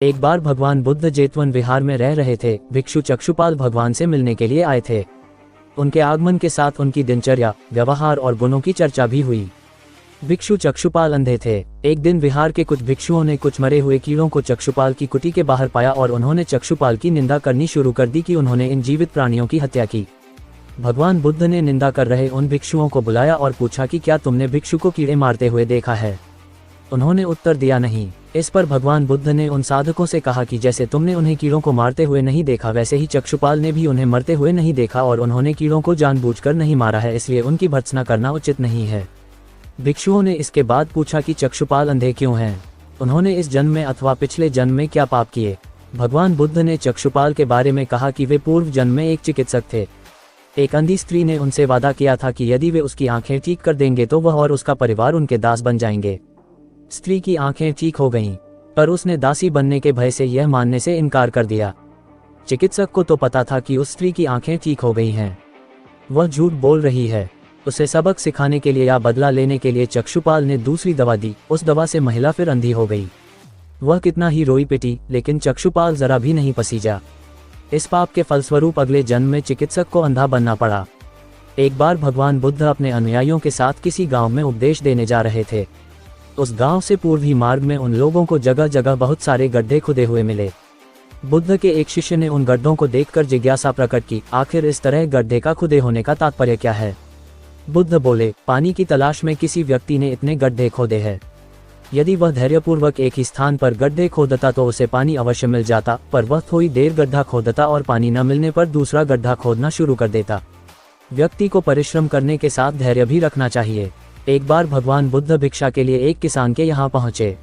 एक बार भगवान बुद्ध जेतवन विहार में रह रहे थे। भिक्षु चक्षुपाल भगवान से मिलने के लिए आए थे। उनके आगमन के साथ उनकी दिनचर्या, व्यवहार और गुणों की चर्चा भी हुई। भिक्षु चक्षुपाल अंधे थे। एक दिन विहार के कुछ भिक्षुओं ने कुछ मरे हुए कीड़ों को चक्षुपाल की कुटी के बाहर पाया और उन्होंने चक्षुपाल की निंदा करनी शुरू कर दी कि उन्होंने इन जीवित प्राणियों की हत्या की। भगवान बुद्ध ने निंदा कर रहे उन भिक्षुओं को बुलाया और पूछा कि क्या तुमने भिक्षु को कीड़े मारते हुए देखा है। उन्होंने उत्तर दिया नहीं। इस पर भगवान बुद्ध ने उन साधकों से कहा कि जैसे तुमने उन्हें कीड़ों को मारते हुए नहीं देखा, वैसे ही चक्षुपाल ने भी उन्हें मरते हुए नहीं देखा और उन्होंने कीड़ों को जानबूझकर नहीं मारा है, इसलिए उनकी भर्त्सना करना उचित नहीं है। भिक्षुओं ने इसके बाद पूछा कि चक्षुपाल अंधे क्यों हैं? उन्होंने इस जन्म में अथवा पिछले जन्म में क्या पाप किए? भगवान बुद्ध ने चक्षुपाल के बारे में कहा कि वे पूर्व जन्म में एक चिकित्सक थे। एक अंधी स्त्री ने उनसे वादा किया था कि यदि वे उसकी आंखें ठीक कर देंगे तो वह और उसका परिवार उनके दास बन जाएंगे। स्त्री की आंखें ठीक हो गईं, पर उसने दासी बनने के भय से यह मानने से इनकार कर दिया। चिकित्सक को तो पता था कि उस स्त्री की आंखें ठीक हो गई हैं। वह झूठ बोल रही है। उसे सबक सिखाने के लिए या बदला लेने के लिए चक्षुपाल ने दूसरी दवा दी। उस दवा से महिला फिर अंधी हो गई। वह कितना ही रोई पिटी, लेकिन चक्षुपाल जरा भी नहीं पसीजा। इस पाप के फलस्वरूप अगले जन्म में चिकित्सक को अंधा बनना पड़ा। एक बार भगवान बुद्ध अपने अनुयायियों के साथ किसी गांव में उपदेश देने जा रहे थे। उस गांव से पूर्वी मार्ग में उन लोगों को जगह जगह बहुत सारे गड्ढे खुदे हुए मिले। बुद्ध के एक शिष्य ने उन गड्ढों को देखकर जिज्ञासा प्रकट की, आखिर इस तरह गड्ढे का खुदे होने का तात्पर्य क्या है? बुद्ध बोले, पानी की तलाश में किसी व्यक्ति ने इतने गड्ढे खोदे हैं। यदि वह धैर्यपूर्वक एक ही स्थान पर गड्ढे खोदता तो उसे पानी अवश्य मिल जाता, पर वह थोड़ी देर गड्ढा खोदता और पानी न मिलने पर दूसरा गड्ढा खोदना शुरू कर देता। व्यक्ति को परिश्रम करने के साथ धैर्य भी रखना चाहिए। एक बार भगवान बुद्ध भिक्षा के लिए एक किसान के यहाँ पहुँचे।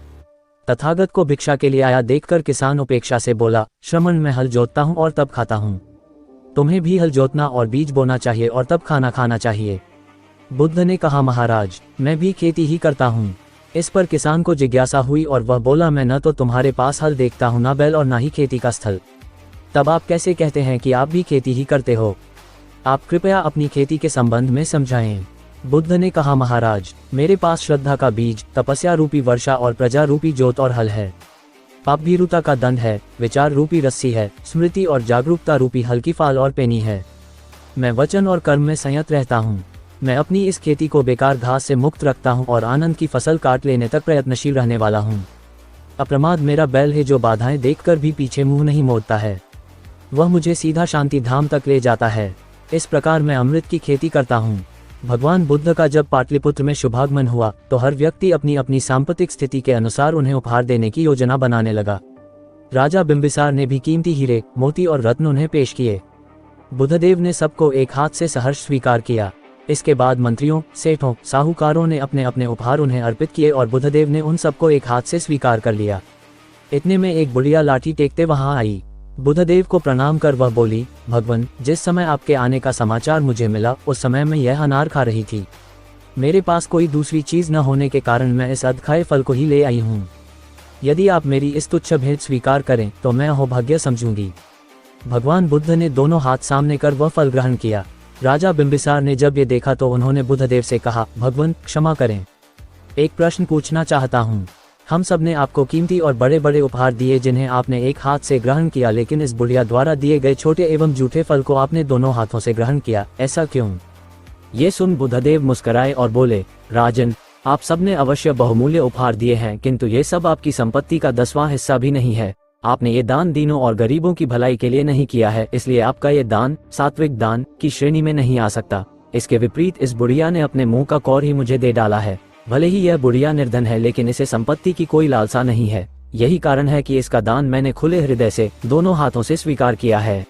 तथागत को भिक्षा के लिए आया देखकर किसान उपेक्षा से बोला, श्रमण मैं हल जोतता हूँ और तब खाता हूँ। तुम्हें भी हल जोतना और बीज बोना चाहिए और तब खाना खाना चाहिए। बुद्ध ने कहा, महाराज मैं भी खेती ही करता हूँ। इस पर किसान को जिज्ञासा हुई और वह बोला, मैं न तो तुम्हारे पास हल देखता हूँ, न बैल और न ही खेती का स्थल। तब आप कैसे कहते हैं कि आप भी खेती ही करते हो? आप कृपया अपनी खेती के संबंध में समझाएं। बुद्ध ने कहा, महाराज मेरे पास श्रद्धा का बीज, तपस्या रूपी वर्षा और प्रजा रूपी जोत और हल है। पाप भीरुता का दंड है, विचार रूपी रस्सी है, स्मृति और जागरूकता रूपी हल्की फाल और पेनी है। मैं वचन और कर्म में संयत रहता हूँ। मैं अपनी इस खेती को बेकार घास से मुक्त रखता हूँ और आनंद की फसल काट लेने तक प्रयत्नशील रहने वाला हूँ। अप्रमाद मेरा बैल है जो बाधाएं देखकर भी पीछे मुंह नहीं मोड़ता है। वह मुझे सीधा शांति धाम तक ले जाता है। इस प्रकार मैं अमृत की खेती करता हूँ। भगवान बुद्ध का जब पाटलिपुत्र में शुभागमन हुआ तो हर व्यक्ति अपनी अपनी सांपत्तिक स्थिति के अनुसार उन्हें उपहार देने की योजना बनाने लगा। राजा बिंबिसार ने भी कीमती हीरे, मोती और रत्न उन्हें पेश किए। बुद्धदेव ने सबको एक हाथ से सहर्ष स्वीकार किया। इसके बाद मंत्रियों, सेठों, साहूकारों ने अपने अपने उपहार उन्हें अर्पित किए और बुद्धदेव ने उन सबको एक हाथ से स्वीकार कर लिया। इतने में एक बुढ़िया लाठी टेकते वहां आई। बुद्धदेव को प्रणाम कर वह बोली, भगवान जिस समय आपके आने का समाचार मुझे मिला उस समय मैं यह अनार खा रही थी। मेरे पास कोई दूसरी चीज न होने के कारण मैं इस अधखाए फल को ही ले आई हूँ। यदि आप मेरी इस तुच्छ भेंट स्वीकार करें तो मैं अहोभाग्य समझूंगी। भगवान बुद्ध ने दोनों हाथ सामने कर वह फल ग्रहण किया। राजा बिंबिसार ने जब ये देखा तो उन्होंने बुद्धदेव से कहा, भगवान क्षमा करें, एक प्रश्न पूछना चाहता हूँ। हम सब ने आपको कीमती और बड़े बड़े उपहार दिए जिन्हें आपने एक हाथ से ग्रहण किया, लेकिन इस बुढ़िया द्वारा दिए गए छोटे एवं जूठे फल को आपने दोनों हाथों से ग्रहण किया, ऐसा क्यों? ये सुन बुद्धदेव मुस्कुराए और बोले, राजन आप सबने अवश्य बहुमूल्य उपहार दिए हैं, किंतु ये सब आपकी संपत्ति का 10वां हिस्सा भी नहीं है। आपने ये दान दीनों और गरीबों की भलाई के लिए नहीं किया है, इसलिए आपका ये दान सात्विक दान की श्रेणी में नहीं आ सकता। इसके विपरीत इस बुढ़िया ने अपने मुंह का कौर ही मुझे दे डाला है। भले ही यह बुढ़िया निर्धन है, लेकिन इसे संपत्ति की कोई लालसा नहीं है। यही कारण है कि इसका दान मैंने खुले हृदय से दोनों हाथों से स्वीकार किया है।